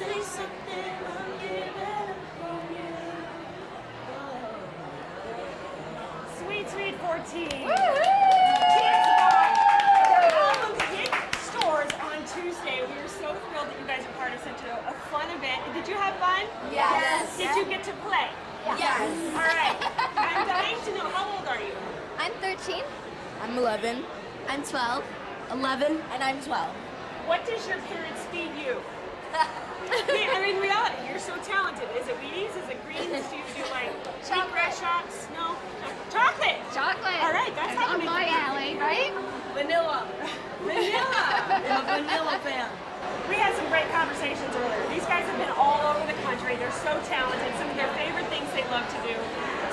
Sweet 14. Woo-hoo! Kids bought their album hit stores on Tuesday. We are so thrilled that you guys are part of such a fun event. Did you have fun? Yes. Did you get to play? Yes. All right. I'm dying to know, how old are you? I'm 13. I'm 11. I'm 12. 11. And I'm 12. What does your parents feed you? I mean, reality, you're so talented. Is it Wheaties? Is it Greens? Do you do like wheatgrass shots? No? Chocolate! Chocolate. All right, that's on happening. my alley, right? Vanilla. Vanilla! I'm a vanilla fan. We had some great conversations earlier. These guys have been all over the country. They're so talented. Some of their favorite things they love to do.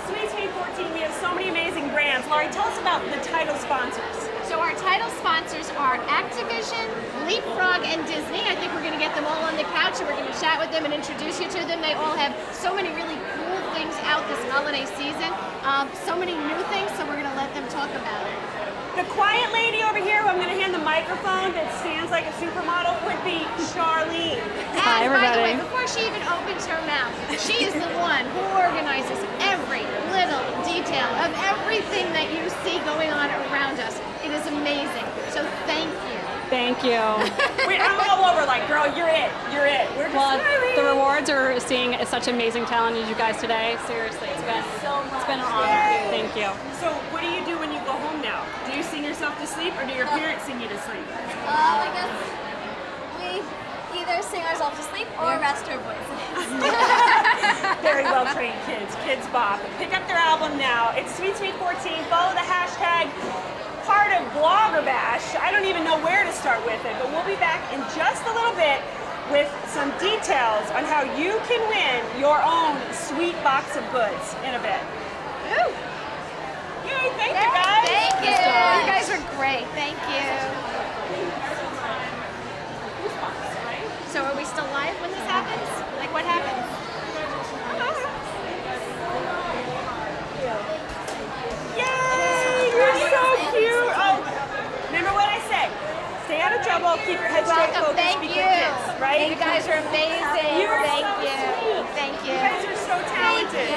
Sweet 14, we have so many amazing brands. Laurie, tell us about the title sponsors. So our title sponsors are Activision, Leapfrog, and Disney. I think we're going to get them all on the couch and we're going to chat with them and introduce you to them. They all have so many really cool things out this holiday season. So many new things, so we're going to let them talk about it. The quiet lady over here, who I'm going to hand the microphone that stands like a supermodel, would be Charlene. Hi, everybody. By the way, before she even opens her mouth, she is the one who organizes every little detail of everything that you see going on around us. It is amazing. So thank you. Thank you. Wait, I'm all over like, girl, you're it. You're it. We're just The rewards are seeing such amazing talent as you guys today. Seriously, it's been an honor. Yay. Thank you. So what do you do when you go home now? Do you sing yourself to sleep or do your parents sing you to sleep? I guess we either sing ourselves to sleep or rest our voices. Very well trained kids. Kids Bop. Pick up their album now. It's Sweet 14. Follow the hashtag. Part of Blogger Bash. I don't even know where to start with it, but we'll be back in just a little bit with some details on how you can win your own sweet box of goods in a bit. Woo. Yay, thank you guys. Thank you. You guys are great. Thank you. So are we still live when this happens? Like what happens? Yay, you're so cute. Oh, remember what I say. Stay out of trouble, keep your head straight, Welcome. focused, Thank be you. good kids, right? You guys are amazing. You are Thank so you. sweet. Thank you. You guys are so talented.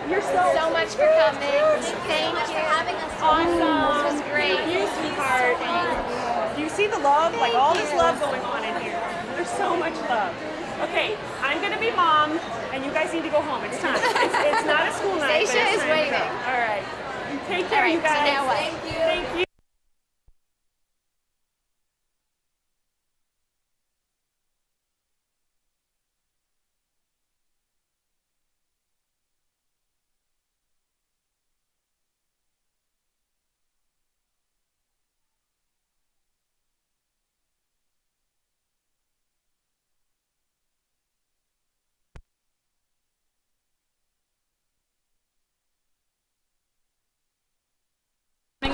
You're So much for coming. Thank you for having us. Awesome. This was great. You sweetheart. Do you see the love? Like all this love going on in here. There's so much love. Okay, I'm gonna be mom, and you guys need to go home. It's time. It's not a school night. Stacia but it's is time to waiting. go. All right. Take care, All right, you guys. so now what? Thank you. Thank you.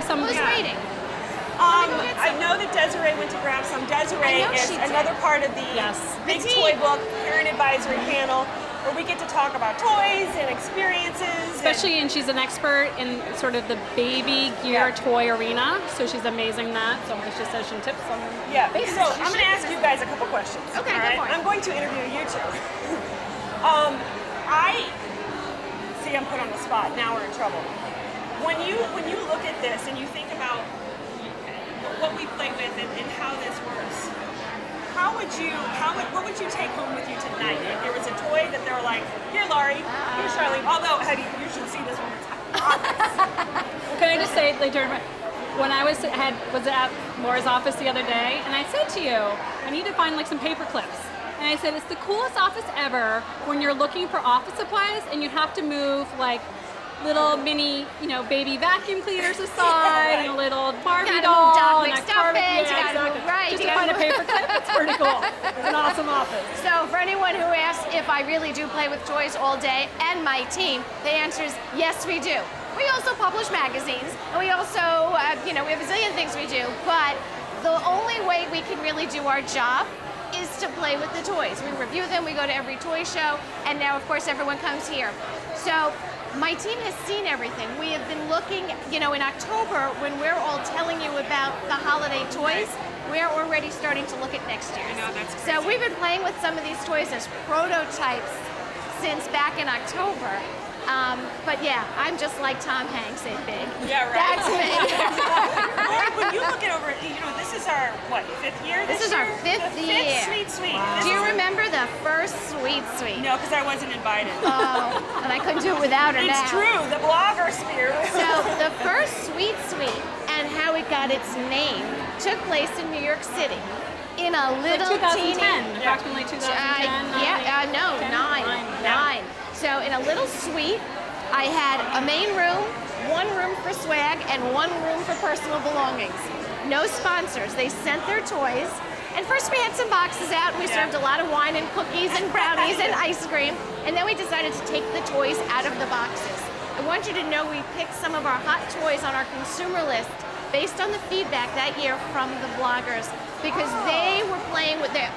Who's waiting? I know that Desiree went to grab some. Desiree I know is she did. another part of the Big The Toy team. Book Parent Advisory Panel, where we get to talk about toys and experiences. Especially, and she's an expert in sort of the baby gear toy arena, so she's amazing in that. So she says some tips on Yeah, so I'm going to ask you guys a couple questions. Okay, all go right? for it. I'm going to interview you two. I'm put on the spot. Now we're in trouble. When you look at this and you think about what we play with and how this works, what would you take home with you tonight? If there was a toy that they were like, here, Laurie, here's Charlene. Although, you should see this one. It's awesome. Can I just say, like, when I was at Laura's office the other day, and I said to you, I need to find like some paper clips. And I said, it's the coolest office ever when you're looking for office supplies and you have to move like little mini, baby vacuum cleaners aside, and a little Barbie doll, and a carpet. Just to find a paper clip, it's pretty cool. It's an awesome office. So for anyone who asks if I really do play with toys all day and my team, the answer is yes, we do. We also publish magazines, and we also, we have a zillion things we do, but the only way we can really do our job is to play with the toys. We review them, we go to every toy show, and now of course everyone comes here. So my team has seen everything. We have been looking, in October when we're all telling you about the holiday toys, we're already starting to look at next year. I know, that's So crazy. we've been playing with some of these toys as prototypes since back in October. But yeah, I'm just like Tom Hanks in Big. Yeah, right. That's me. Lori, when you look at over, this is our, what, 5th year This is year? our 5th The year. 5th Sweet. Do you remember the first Sweet Sweet? No, because I wasn't invited. Oh, and I couldn't do it without her It's now. true, the blogger sphere. So the first Sweet Sweet and how it got its name took place in New York City in a little 2010, teeny. approximately 2010. Nine. So in a little suite, I had a main room, one room for swag, and one room for personal belongings. No sponsors. They sent their toys. And first we had some boxes out, and we served a lot of wine and cookies and brownies and ice cream. And then we decided to take the toys out of the boxes. I want you to know we picked some of our hot toys on our consumer list based on the feedback that year from the bloggers, because they were playing with they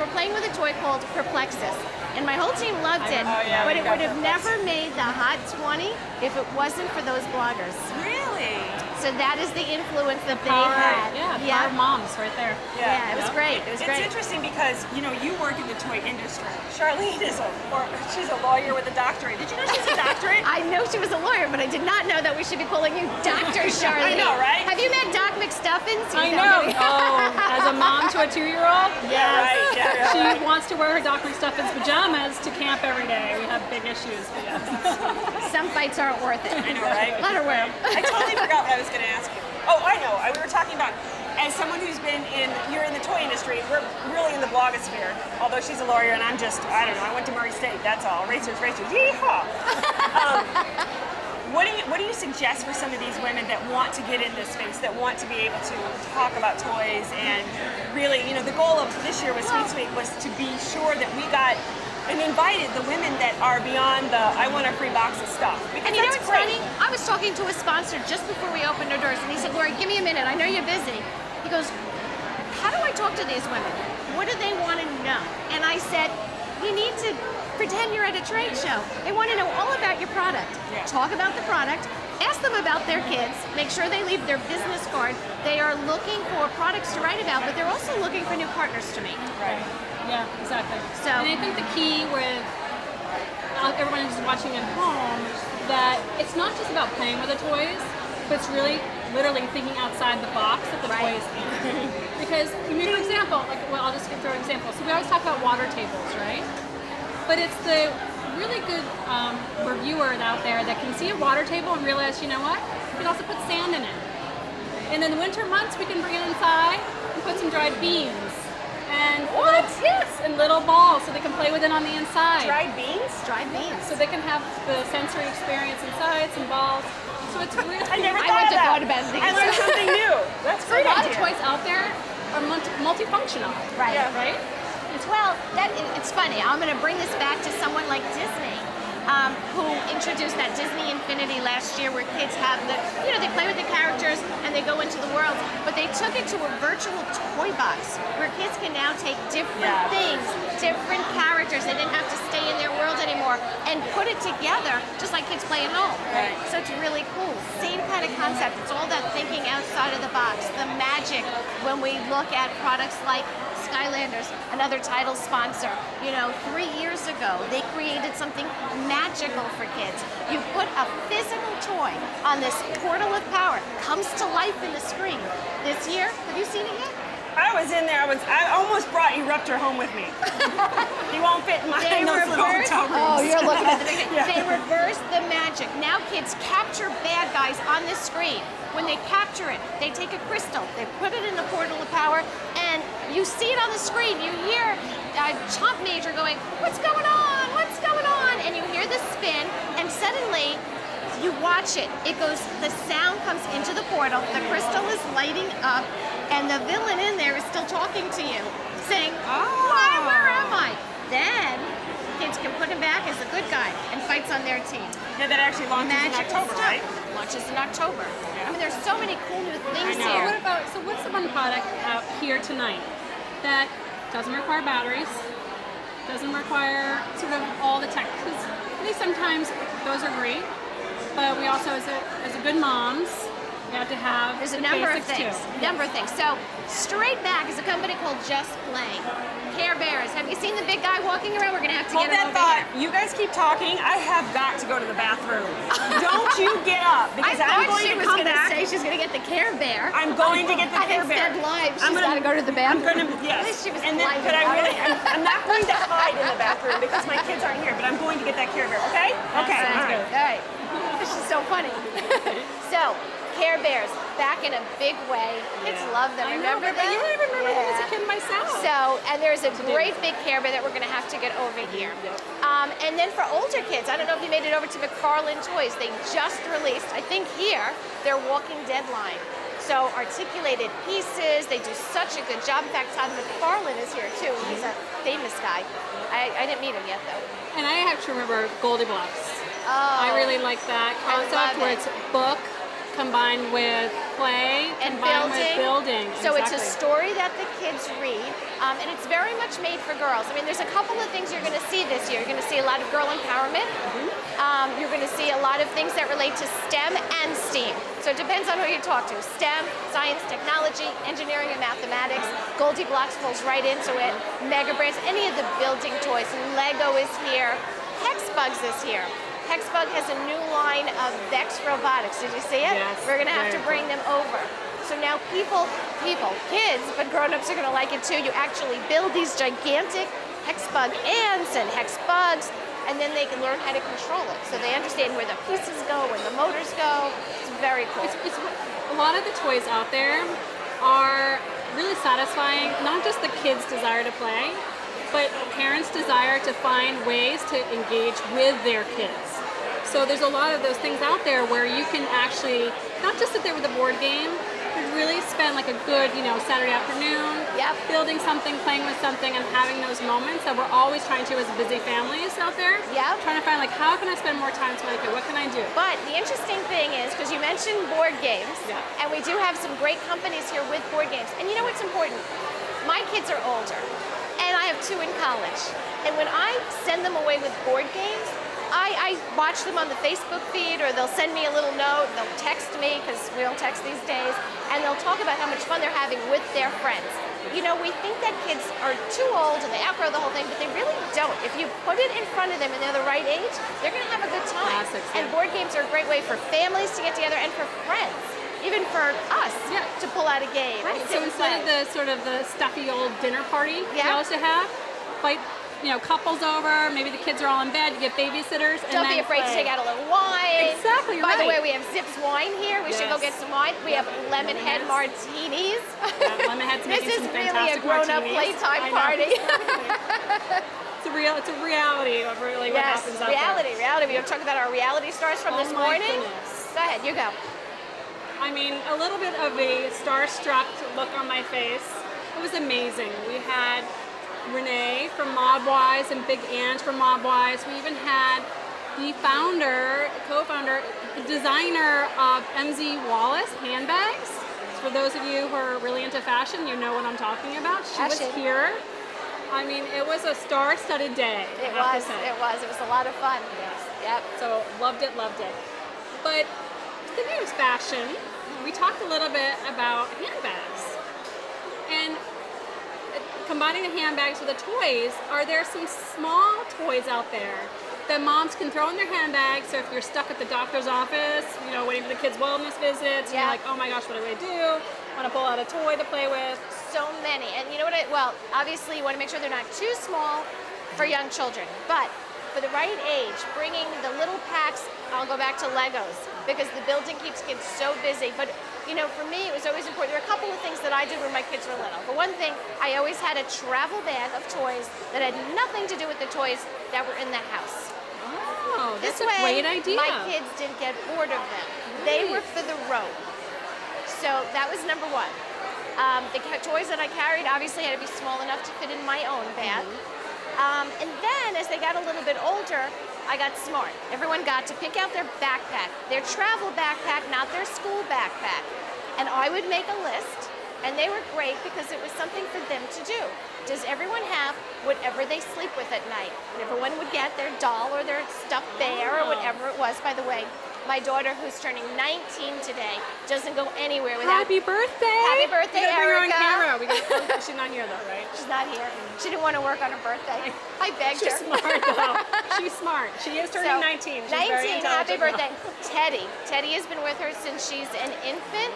were playing with a toy called Perplexus. And my whole team loved it, but it would have never made the Hot 20 if it wasn't for those bloggers. Really? So that is the influence that they Power, had. power moms right there. Yeah, it was great. It was It's great. interesting because, you work in the toy industry. Charlene she's a lawyer with a doctorate. Did you know she's a doctorate? I know she was a lawyer, but I did not know that we should be calling you Dr. Charlene. I know, right? Have you met Doc McStuffins? I know. Oh, as a mom to a 2-year-old, Yeah, right. Yeah, she right. wants to wear her Doc McStuffins pajamas to camp every day. We have big issues. But yes. Some fights aren't worth it. I know, right? Let her wear 'em. I totally forgot what I was going to ask you. Oh, I know. We were talking about, as someone who's you're in the toy industry, we're really in the blogosphere. Although she's a lawyer and I'm just, I don't know, I went to Murray State, that's all. Racers, yeehaw! What do you suggest for some of these women that want to get in this space, that want to be able to talk about toys and really, the goal of this year with Sweet Sweet was to be sure that we got and invited the women that are beyond the I want a free box of stuff. Because And you know that's what's great. funny? I was talking to a sponsor just before we opened our doors, and he said, Lori, give me a minute. I know you're busy. He goes, how do I talk to these women? What do they want to know? And I said, you need to pretend you're at a trade show. They want to know all about your product. Yeah. Talk about the product. Ask them about their kids. Make sure they leave their business card. They are looking for products to write about, but they're also looking for new partners to meet. Right. Yeah, exactly. So- and I think the key with everyone who's watching at home, that it's not just about playing with the toys, but it's really literally thinking outside the box that the Right. toys in. Because, for example, I'll just throw an example. So we always talk about water tables, right? But it's the really good reviewer out there that can see a water table and realize, you know what? We can also put sand in it. And in the winter months, we can bring it inside and put some dried beans. And and little balls so they can play with it on the inside. Dried beans? Dried beans. So they can have the sensory experience inside, some balls. So it's really I never I thought wouldn't of that. have thought about these. I learned something new. That's So a great lot idea. of toys out there are multifunctional. Right. Yeah. Right? Well, it's funny. I'm going to bring this back to someone like Disney, who introduced that Disney Infinity last year, where kids have they play with the characters and they go into the world. But they took it to a virtual toy box where kids can now take different things, different characters. They didn't have to stay in their world anymore, and put it together just like kids play at home. Right. So it's really cool. Same kind of concept. It's all that thinking outside of the box. The magic when we look at products like Skylanders, another title sponsor. 3 years ago, they created something magical for kids. You put a physical toy on this portal of power, comes to life in the screen. This year, have you seen it yet? I was in there. I almost brought Eruptor home with me. He won't fit in my They those little reversed. hotel rooms. Oh, you're looking at the big thing. Yeah. They reversed the magic. Now kids capture bad guys on the screen. When they capture it, they take a crystal, they put it in the portal of power, and you see it on the screen. You hear Chomp Major going, "What's going on? What's going on?" And you hear the spin, and suddenly you watch it. It goes. The sound comes into the portal. The crystal is lighting up, and the villain in there is still talking to you, saying, "Why? Where am I?" Then kids can put him back as a good guy and fights on their team. Yeah, that actually launches in Magical October, stuff. right? Launches in October. I mean, there's so many cool new things I know. here. What's the one product out here tonight that doesn't require batteries, doesn't require sort of all the tech? Because I think sometimes those are great, but we also, as a good moms, You have to have There's a the number of basics, things. too. Number of things. So, Straight Back is a company called Just Play. Care Bears. Have you seen the big guy walking around? We're gonna have to Hold get him that over thought. here. You guys keep talking. I have got to go to the bathroom. Don't you get up, I because thought I'm going she to was come gonna back. say she's gonna get the Care Bear. I'm going to get the And Care Bear. instead live, she's I'm gonna- gotta go to the bathroom. I'm gonna, At yes. least she was and then, polite but I about really, it. I'm not going to hide in the bathroom because my kids aren't here, but I'm going to get that Care Bear, okay? Okay, Sounds all right. good. All right. This is so funny. So, Care Bears, back in a big way. Kids love them. I know, Remember but them? you I remember them as a kid myself. So, and there's a great big Care Bear that we're going to have to get over here. And then for older kids, I don't know if you made it over to McFarlane Toys. They just released, I think here, their Walking Dead line. So articulated pieces, they do such a good job. In fact, Todd McFarlane is here too. He's a famous guy. I didn't meet him yet though. And I have to remember Goldie Blocks. Oh, I really like that I concept love where it. it's book combined with play And combined with building. building. So it's a Exactly. story that the kids read, and it's very much made for girls. I mean, there's a couple of things you're going to see this year. You're going to see a lot of girl empowerment. You're going to see a lot of things that relate to STEM and STEAM. So it depends on who you talk to. STEM, science, technology, engineering, and mathematics. Goldie Blocks falls right into it. Mega Brands, any of the building toys. Lego is here. Hexbugs is here. Hexbug has a new line of Vex robotics. Did you see it? Yes, We're going to have to very bring them over. So now kids, but grown-ups are going to like it too. You actually build these gigantic Hexbug ants and Hexbugs, and then they can learn how to control it. So they understand where the pieces go, where the motors go. It's very cool. It's a lot of the toys out there are really satisfying, not just the kids' desire to play, but parents' desire to find ways to engage with their kids. So there's a lot of those things out there where you can actually not just sit there with a board game, but really spend like a good, Saturday afternoon building something, playing with something, and having those moments that we're always trying to as busy families out there. Yep. Trying to find like, how can I spend more time with my kid? What can I do? But the interesting thing is, because you mentioned board games, and we do have some great companies here with board games. And you know what's important? My kids are older, and I have 2 in college. And when I send them away with board games, I watch them on the Facebook feed, or they'll send me a little note, and they'll text me, because we don't text these days, and they'll talk about how much fun they're having with their friends. We think that kids are too old and they outgrow the whole thing, but they really don't. If you put it in front of them and they're the right age, they're going to have a good time. Classics, yeah. And board games are a great way for families to get together and for friends, even for us, to pull out a game. Right. And So sit and instead play. of the stuffy old dinner party we Yeah. also have, like couples over, maybe the kids are all in bed, you get babysitters, and Don't be then afraid to play. take out a little wine. Exactly, you're By the way, right. we have Zips wine here. We should go get Yes. some wine. We have lemon head martinis. Lemonhead's This making is some really a fantastic grown-up martinis. playtime I know. party. It's a reality of really what Yes, happens out reality. there. We don't talk about our reality stars from Oh this my morning. goodness. Go ahead, you go. I mean, a little bit of a starstruck look on my face. It was amazing. We had Renee from Mobwise and Big Ange from Mobwise. We even had the co-founder, the designer of MZ Wallace handbags. For those of you who are really into fashion, you know what I'm talking about. She was Fashion. here. I mean, it was a star-studded day. It I have was. to say. It was. It was a lot of fun. Yes. Yep. So loved it. But speaking of fashion, we talked a little bit about handbags. And combining the handbags with the toys, are there some small toys out there that moms can throw in their handbags? So if you're stuck at the doctor's office, waiting for the kids' wellness visits, and you're like, oh my gosh, what do I do? Want to pull out a toy to play with? So many. And you know what? Well, obviously you want to make sure they're not too small for young children. But for the right age, bringing the little packs, I'll go back to Legos, because the building keeps kids so busy. But for me, it was always important. There were a couple of things that I did when my kids were little. For one thing, I always had a travel bag of toys that had nothing to do with the toys that were in the house. Oh, that's This a way, great idea. my kids didn't get bored of them. They were for the road. So that was number one. The toys that I carried obviously had to be small enough to fit in my own bag. And then as they got a little bit older, I got smart. Everyone got to pick out their backpack, their travel backpack, not their school backpack. And I would make a list, and they were great because it was something for them to do. Does everyone have whatever they sleep with at night? And everyone would get their doll or their stuffed bear or whatever it was. By the way, My daughter, who's turning 19 today, doesn't go anywhere without. Happy birthday! Happy birthday, We gotta bring her on Erica. camera. She's not here though, right? She's not here. She didn't want to work on her birthday. I begged She's her. smart though. She's smart. She is turning 19. She's 19, very happy intelligent birthday. now. Teddy has been with her since she's an infant.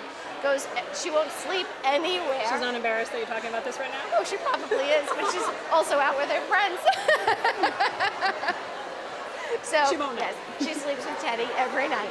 She won't sleep anywhere. She's not embarrassed that you're talking about this right now? Oh, she probably is, but she's also out with her friends. So, She won't know. yes, she sleeps with Teddy every night.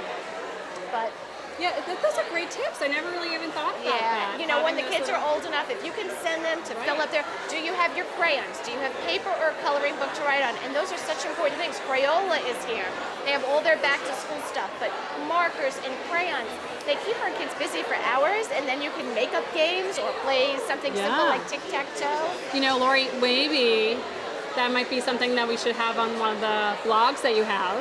But Yeah, those are great tips. I never really even thought about that. yeah, you know, when the Having kids those are old enough, if you can send them to fill up their, do you have your crayons? Do you have paper or coloring book to write on? And those are such important things. Crayola is here. They have all their back to school stuff, but markers and crayons, they keep our kids busy for hours, and then you can make up games or play something simple Yeah. like tic-tac-toe. You know, Lori, maybe that might be something that we should have on one of the blogs that you have.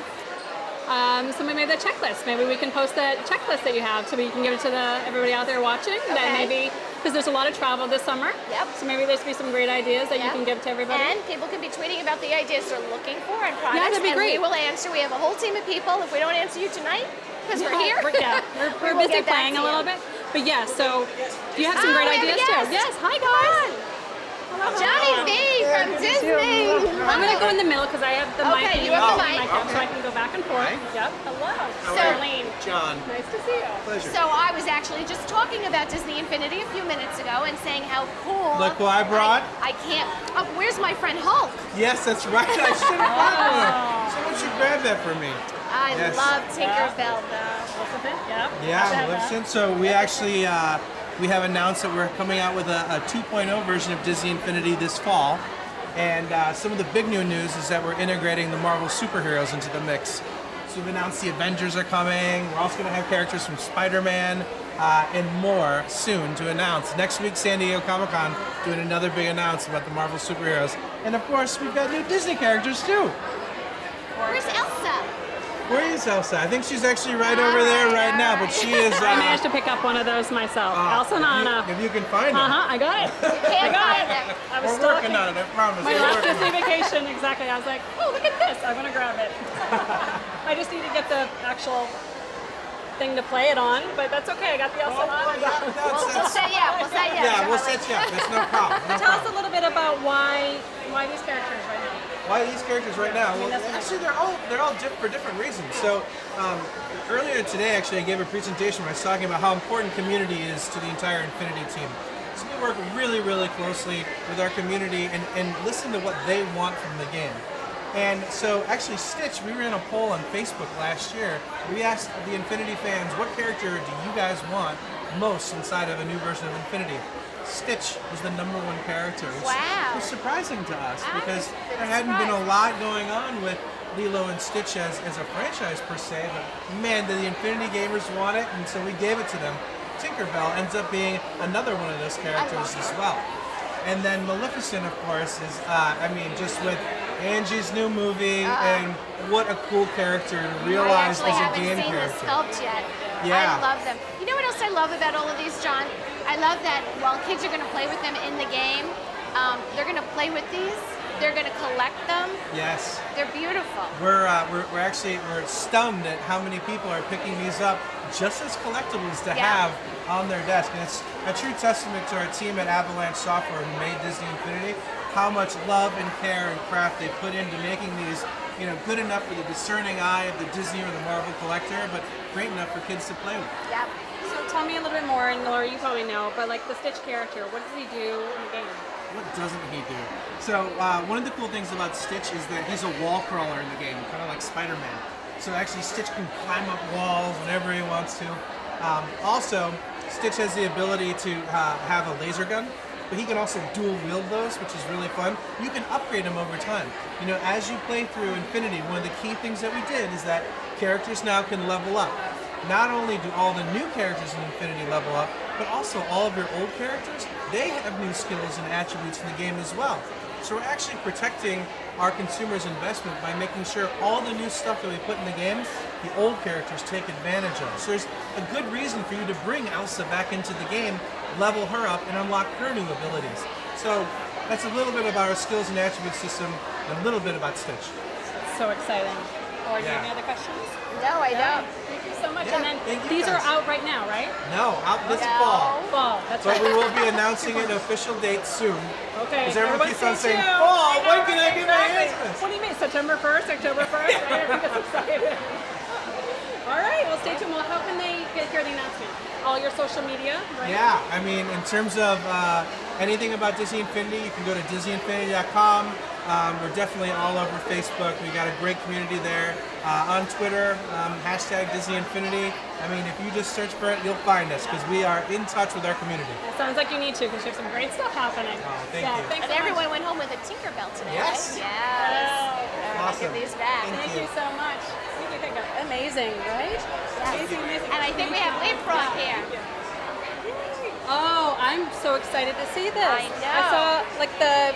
So maybe the checklist. Maybe we can post that checklist that you have so we can give it to everybody out there watching. That Okay. maybe, because there's a lot of travel this summer. Yep. So maybe there's be some great ideas that you Yep. can give to everybody. And people can be tweeting about the ideas they're looking for and products, that'd be and great. we will answer. We have a whole team of people. If we don't answer you tonight, because we're here, We're we will busy get back playing to a little you. bit. But yeah, so do you have some great we have a ideas guest. too? Yes, hi guys. Johnny B from Disney. I'm gonna go in the middle because I have the mic. Okay, and you have the my mic. phone, so I can go back and forth. Yep. Hello. So- Darlene. John. Nice to see you. Pleasure. So I was actually just talking about Disney Infinity a few minutes ago and saying how cool. Look who I brought. I can't. Oh, where's my friend Hulk? Yes, that's right. I should have brought one. Someone should grab that for me. I Yes. love Tinkerbell though. Maleficent. Yep. Yeah, Maleficent. So we actually we have announced that we're coming out with a 2.0 version of Disney Infinity this fall. And some of the big new news is that we're integrating the Marvel superheroes into the mix. So we've announced the Avengers are coming. We're also going to have characters from Spider-Man and more soon to announce. Next week, San Diego Comic-Con doing another big announcement about the Marvel superheroes. And of course, we've got new Disney characters too. Where's Elsa? Where is Elsa? I think she's actually right over there right now, but she is. I managed to pick up one of those myself. Elsa and Anna. If you can find her. I got it. Can't got find it. them. I was We're stalking. working on it, I promise. My We're last working Disney on it. vacation, exactly. I was like, oh, look at this. I'm gonna grab it. I just need to get the actual thing to play it on, but that's okay. I got the Elsa and Anna. We'll set you up. We'll set you up. Yeah, we'll set you up. That's no problem. No Tell us problem. a little bit about why these characters right now. Why these characters right now? Well, that's what I actually, they're all for different reasons. So earlier today, actually, I gave a presentation where I was talking about how important community is to the entire Infinity team. So we work really, really closely with our community and listen to what they want from the game. And so, actually, Stitch, we ran a poll on Facebook last year. We asked the Infinity fans, what character do you guys want most inside of a new version of Infinity? Stitch was the #1 character. Wow. It was surprising to us I because was there hadn't been a surprised. lot going on with Lilo and Stitch as a franchise per se, but man, did the Infinity gamers want it, and so we gave it to them. Tinkerbell ends up being another one of those characters as well. And then Maleficent, of course, is, just with Angie's new movie, and what a cool character to realize I as a actually game haven't seen character. the sculpt yet. Yeah. I love them. You know what else I love about all of these, John? I love that while kids are going to play with them in the game, they're going to play with these. They're going to collect them. Yes. They're beautiful. We're stunned at how many people are picking these up just as collectibles to have on their desk. And it's a true testament to our team at Avalanche Software who made Disney Infinity, how much love and care and craft they put into making these, good enough for the discerning eye of the Disney or the Marvel collector, but great enough for kids to play with. Yep. So tell me a little bit more, and Laura, you probably know, but like the Stitch character, what does he do in the game? What doesn't he do? So one of the cool things about Stitch is that he's a wall crawler in the game, kind of like Spider-Man. So actually Stitch can climb up walls whenever he wants to. Also, Stitch has the ability to have a laser gun, but he can also dual wield those, which is really fun. You can upgrade him over time. As you play through Infinity, one of the key things that we did is that characters now can level up. Not only do all the new characters in Infinity level up, but also all of your old characters, they have new skills and attributes in the game as well. So we're actually protecting our consumers' investment by making sure all the new stuff that we put in the game, the old characters take advantage of. So there's a good reason for you to bring Elsa back into the game, level her up, and unlock her new abilities. So that's a little bit about our skills and attribute system, and a little bit about Stitch. So exciting. Or do you have Yeah. any other questions? No, I don't. Thank you so much. Yeah, And then thank you, these are guys. out right now, right? No, out this No. fall. Fall. That's But right. we will be announcing an official date soon. Okay. Because everyone keeps on stay saying, tuned. fall, I know, when can I get my exactly. Christmas? What do you mean, September 1st, October 1st? Everyone gets excited. All right, well, stay tuned. Well, how can they hear the announcement? All your social media, right? Yeah, I mean, in terms of anything about Disney Infinity, you can go to DisneyInfinity.com. We're definitely all over Facebook. We got a great community there. On Twitter, hashtag Disney Infinity. I mean, if you just search for it, you'll find us because we are in touch with our community. It sounds like you need to because you have some great stuff happening. Oh, thank yeah, you. Thanks And so everyone much. went home with a Tinkerbell today, Yes. right? Yes. Awesome. Give these back. Thank Thank you so much. Thank you. Amazing, right? Amazing, amazing. And I think we have Leapfrog here. Oh, I'm so excited to see this. I know. I saw like the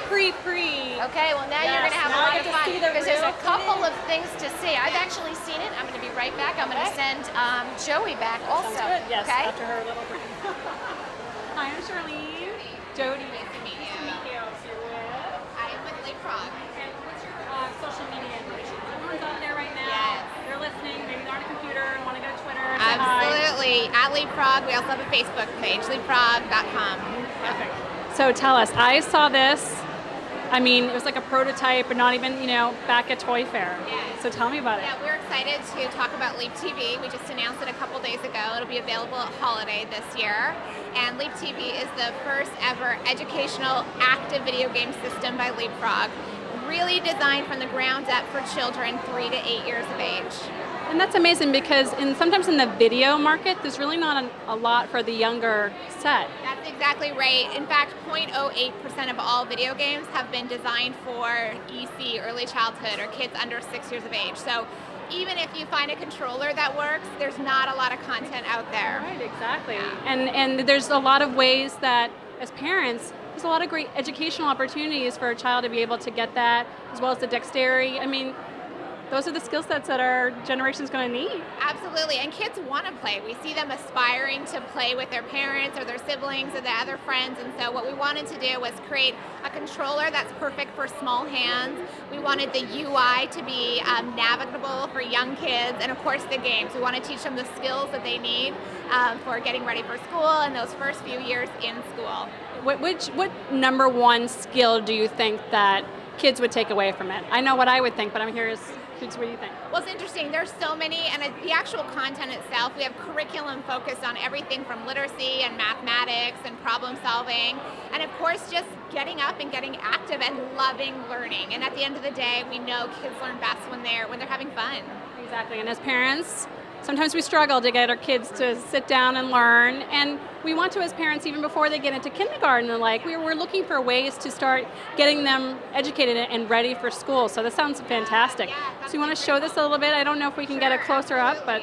pre. Okay, well now you're Yes, going to have a now I lot get of to fun see the because there's a real couple of things to see. I've actually seen it. I'm going to be right back. I'm going to send Joey back also. Sounds good. Yes, Okay. after her little break. Hi, I'm Charlene. Jody. Nice to meet you. So you're with? I am with Leapfrog. And what's your social media information? Everyone's out there right now. Yes. They're listening. Maybe they're on a computer and want to go to Twitter. And say hi. Absolutely. At Leapfrog, we also have a Facebook page, leapfrog.com. Perfect. So tell us, I saw this. I mean, it was like a prototype, but not even, back at Toy Fair. Yes. So tell me about it. Yeah, we're excited to talk about Leap TV. We just announced it a couple days ago. It'll be available at Holiday this year. And Leap TV is the first ever educational active video game system by Leapfrog. Really designed from the ground up for children 3 to 8 years of age. And that's amazing because sometimes in the video market, there's really not a lot for the younger set. That's exactly right. In fact, 0.08% of all video games have been designed for EC, early childhood, or kids under 6 years of age. So even if you find a controller that works, there's not a lot of content out there. Right, exactly. And there's a lot of ways that, as parents, there's a lot of great educational opportunities for a child to be able to get that, as well as the dexterity. I mean, those are the skill sets that our generation's going to need. Absolutely, and kids want to play. We see them aspiring to play with their parents or their siblings or their other friends, and so what we wanted to do was create a controller that's perfect for small hands. We wanted the UI to be navigable for young kids, and of course the games. We want to teach them the skills that they need for getting ready for school and those first few years in school. What number one skill do you think that kids would take away from it? I know what I would think, but I'm curious, kids, what do you think? Well, it's interesting. There's so many, and the actual content itself, we have curriculum focused on everything from literacy and mathematics and problem solving, and of course just getting up and getting active and loving learning. And at the end of the day, we know kids learn best when they're having fun. Exactly, and as parents, sometimes we struggle to get our kids to sit down and learn, and we want to as parents even before they get into kindergarten and we're looking for ways to start getting them educated and ready for school. So this sounds fantastic. Yeah, So you want to show this a little bit? I don't know if we can get it closer up, but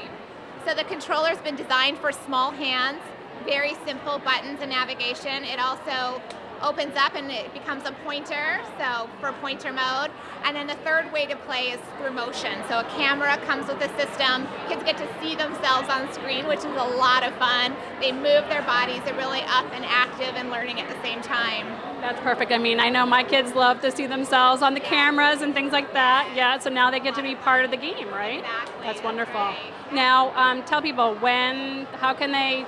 So the controller's been designed for small hands, very simple buttons and navigation. It also opens up and it becomes a pointer, so for pointer mode. And then the third way to play is through motion. So a camera comes with the system. Kids get to see themselves on screen, which is a lot of fun. They move their bodies. They're really up and active and learning at the same time. that's perfect. I mean, I know my kids love to see themselves on the cameras and things like that. Yeah, so now they get to be part of the game, right? Exactly, That's that's wonderful. right. Now, tell people how can they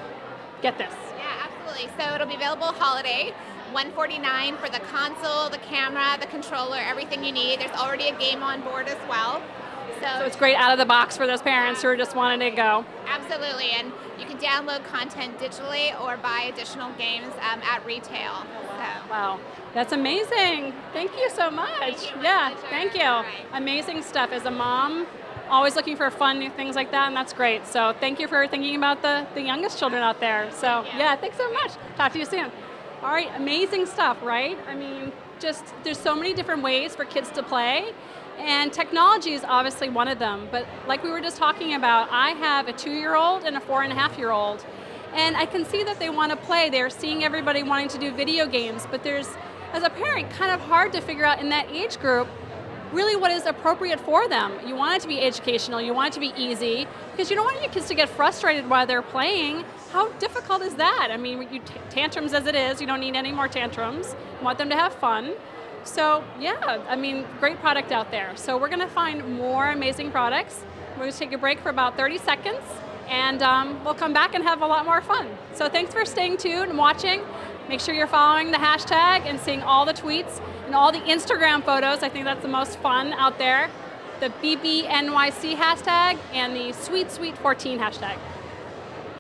get this? Yeah, absolutely. So it'll be available holiday. $149 for the console, the camera, the controller, everything you need. There's already a game on board as well. So it's great out of the box for those parents who are just wanting to go. Absolutely, and you can download content digitally or buy additional games at retail. So. Wow, that's amazing. Thank you so much. Thank you, my Yeah, pleasure. thank you. Right. Amazing stuff. As a mom, always looking for fun, new things like that, and that's great. So thank you for thinking about the youngest children out there. So yeah, thanks so much. Talk to you soon. All right, amazing stuff, right? I mean, just there's so many different ways for kids to play, and technology is obviously one of them. But like we were just talking about, I have a 2-year-old and a 4.5-year-old, and I can see that they want to play. They're seeing everybody wanting to do video games, but there's, as a parent, kind of hard to figure out in that age group really what is appropriate for them. You want it to be educational, you want it to be easy, because you don't want your kids to get frustrated while they're playing. How difficult is that? I mean, tantrums as it is, you don't need any more tantrums. You want them to have fun. So yeah, I mean, great product out there. So we're gonna find more amazing products. We're gonna take a break for about 30 seconds, and we'll come back and have a lot more fun. So thanks for staying tuned and watching. Make sure you're following the hashtag and seeing all the tweets and all the Instagram photos. I think that's the most fun out there. The BBNYC hashtag and the Sweet Sweet 14 hashtag.